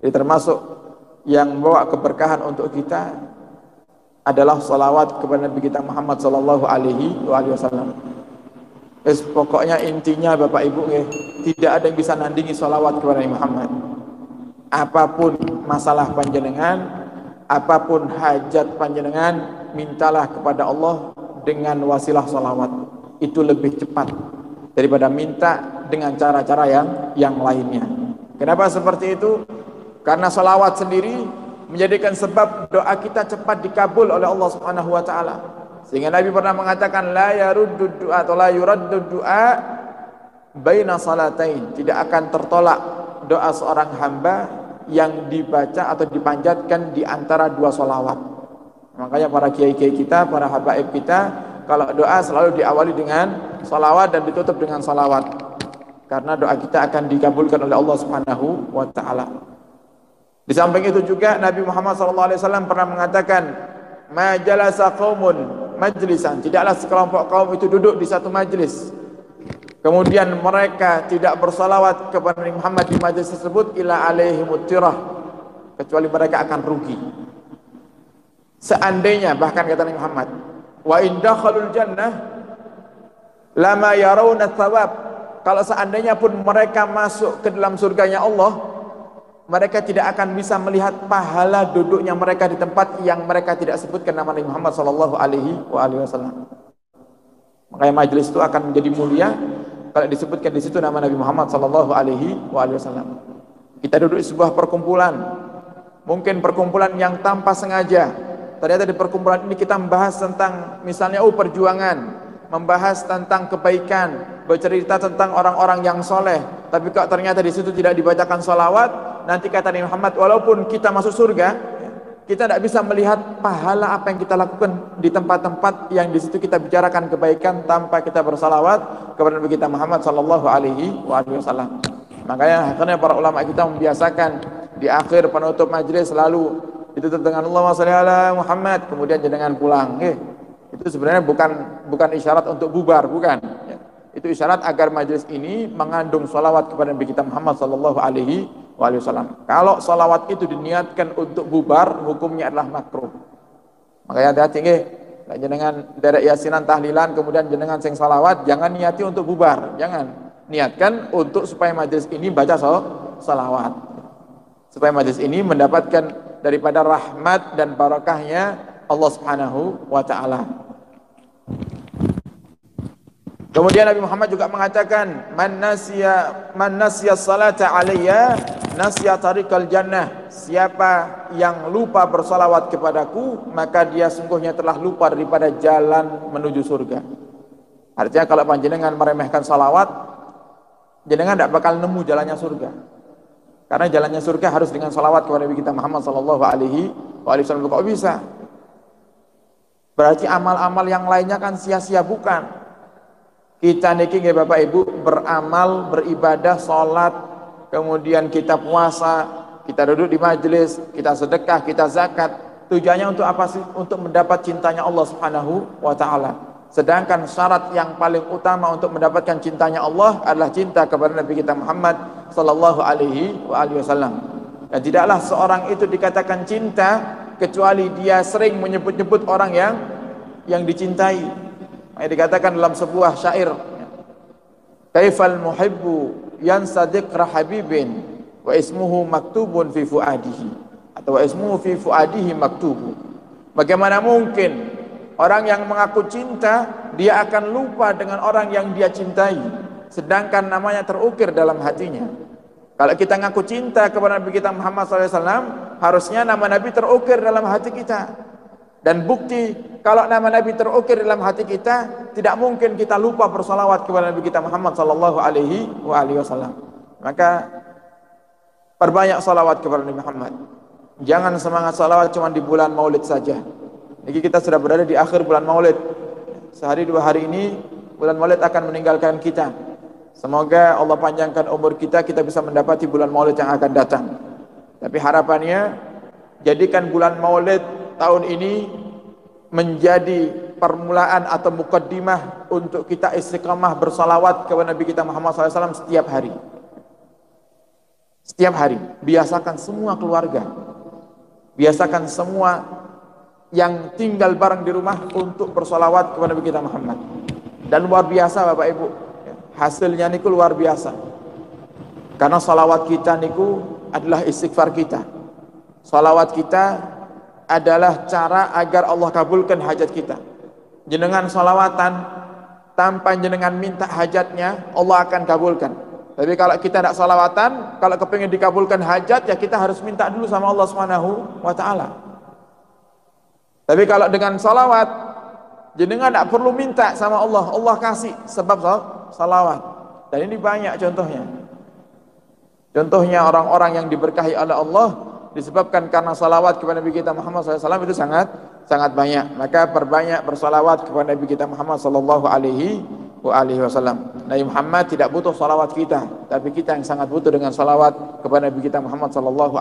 Jadi termasuk yang membawa keberkahan untuk kita adalah salawat kepada Nabi kita Muhammad sallallahu alaihi wasallam. Pokoknya intinya Bapak Ibu, tidak ada yang bisa nandingi salawat kepada Nabi Muhammad. Apapun masalah panjenengan, apapun hajat panjenengan, mintalah kepada Allah dengan wasilah salawat. Itu lebih cepat daripada minta dengan cara-cara yang lainnya. Kenapa seperti itu? Karena salawat sendiri menjadikan sebab doa kita cepat dikabul oleh Allah Subhanahu wa taala. Sehingga Nabi pernah mengatakan la yaruddu du'a atau la yuraddu du'a baina salatain. Tidak akan tertolak doa seorang hamba yang dibaca atau dipanjatkan di antara dua salawat. Makanya para kiai-kiai kita, para habaib kita, kalau doa selalu diawali dengan salawat dan ditutup dengan salawat. Karena doa kita akan dikabulkan oleh Allah Subhanahu wa taala. Di samping itu juga Nabi Muhammad SAW pernah mengatakan, ma jalasa qaumun majlisan, tidaklah sekelompok kaum itu duduk di satu majlis, kemudian mereka tidak bersalawat kepada Nabi Muhammad di majlis tersebut, illa alaihimut tirah, kecuali mereka akan rugi. Seandainya, bahkan kata Nabi Muhammad, wa in dakhalul jannah lama yarawna thawab, kalau seandainya pun mereka masuk ke dalam surganya Allah, mereka tidak akan bisa melihat pahala duduknya mereka di tempat yang mereka tidak sebutkan nama Nabi Muhammad sallallahu alaihi wasallam. Makanya majlis itu akan menjadi mulia kalau disebutkan di situ nama Nabi Muhammad sallallahu alaihi wasallam. Kita duduk di sebuah perkumpulan, mungkin perkumpulan yang tanpa sengaja. Ternyata di perkumpulan ini kita membahas tentang misalnya perjuangan, membahas tentang kebaikan, bercerita tentang orang-orang yang soleh. Tapi kok ternyata di situ tidak dibacakan salawat, nanti kata Nabi Muhammad, walaupun kita masuk surga, kita tidak bisa melihat pahala apa yang kita lakukan di tempat-tempat yang di situ kita bicarakan kebaikan tanpa kita bersalawat kepada Nabi kita Muhammad sallallahu alaihi wasallam. Makanya akhirnya para ulama kita membiasakan di akhir penutup majlis selalu ditutup dengan Allahumma shalli ala Muhammad, kemudian jenengan pulang. Itu sebenarnya bukan isyarat untuk bubar, bukan. Itu isyarat agar majlis ini mengandung salawat kepada Nabi kita Muhammad sallallahu alaihi wasallam. Kalau salawat itu diniatkan untuk bubar, hukumnya adalah makruh. Makanya hati-hati jenengan derek yasinan tahlilan kemudian jenengan sing salawat, jangan niati untuk bubar, jangan. Niatkan untuk supaya majlis ini baca salawat. Supaya majlis ini mendapatkan daripada rahmat dan barakahnya Allah Subhanahu wa taala. Kemudian Nabi Muhammad juga mengatakan, man nasiya salata alayya nasiya tariqal jannah. Siapa yang lupa bersalawat kepadaku, maka dia sungguhnya telah lupa daripada jalan menuju surga. Artinya kalau panjenengan meremehkan salawat, jenengan tidak bakal nemu jalannya surga. Karena jalannya surga harus dengan salawat kepada Nabi kita Muhammad sallallahu alaihi wasallam. Kok bisa? Berarti amal-amal yang lainnya kan sia-sia, bukan? Kita niki nggih Bapak Ibu beramal, beribadah, salat, kemudian kita puasa, kita duduk di majelis, kita sedekah, kita zakat. Tujuannya untuk apa sih? Untuk mendapat cintanya Allah Subhanahu wa taala. Sedangkan syarat yang paling utama untuk mendapatkan cintanya Allah adalah cinta kepada Nabi kita Muhammad sallallahu alaihi wasallam. Dan tidaklah seorang itu dikatakan cinta kecuali dia sering menyebut-nyebut orang yang dicintai. Dikatakan dalam sebuah syair, kaifal muhibbu yansadiq rahabibin wa ismuhu maktubun fi fuadihi, atau wa ismuhu fi fuadihi maktubu. Bagaimana mungkin orang yang mengaku cinta dia akan lupa dengan orang yang dia cintai, sedangkan namanya terukir dalam hatinya. Kalau kita ngaku cinta kepada Nabi kita Muhammad SAW, harusnya nama Nabi terukir dalam hati kita. Dan bukti kalau nama Nabi terukir dalam hati kita, tidak mungkin kita lupa bersalawat kepada Nabi kita Muhammad sallallahu alaihi wasallam. Maka perbanyak salawat kepada Nabi Muhammad. Jangan semangat salawat cuma di bulan Maulid saja. Jadi kita sudah berada di akhir bulan Maulid. Sehari dua hari ini bulan Maulid akan meninggalkan kita. Semoga Allah panjangkan umur kita, kita bisa mendapati bulan Maulid yang akan datang. Tapi harapannya jadikan bulan Maulid tahun ini menjadi permulaan atau mukaddimah untuk kita istiqamah bersalawat kepada Nabi kita Muhammad SAW setiap hari. Setiap hari, biasakan semua keluarga, biasakan semua yang tinggal bareng di rumah untuk bersolawat kepada Nabi kita Muhammad. Dan luar biasa Bapak Ibu, hasilnya niku luar biasa. Karena salawat kita niku adalah istighfar kita. Salawat kita adalah cara agar Allah kabulkan hajat kita. Jenengan salawatan tanpa jenengan minta hajatnya, Allah akan kabulkan. Tapi kalau kita tidak salawatan, kalau kepingin dikabulkan hajat, ya kita harus minta dulu sama Allah Subhanahu wa ta'ala. Tapi kalau dengan salawat, jenengan tidak perlu minta sama Allah, Allah kasih sebab salawat. Dan ini banyak contohnya. Contohnya orang-orang yang diberkahi oleh Allah disebabkan karena salawat kepada Nabi kita Muhammad SAW itu sangat banyak. Maka perbanyak bersalawat kepada Nabi kita Muhammad SAW. Nabi Muhammad tidak butuh salawat kita, tapi kita yang sangat butuh dengan salawat kepada Nabi kita Muhammad SAW.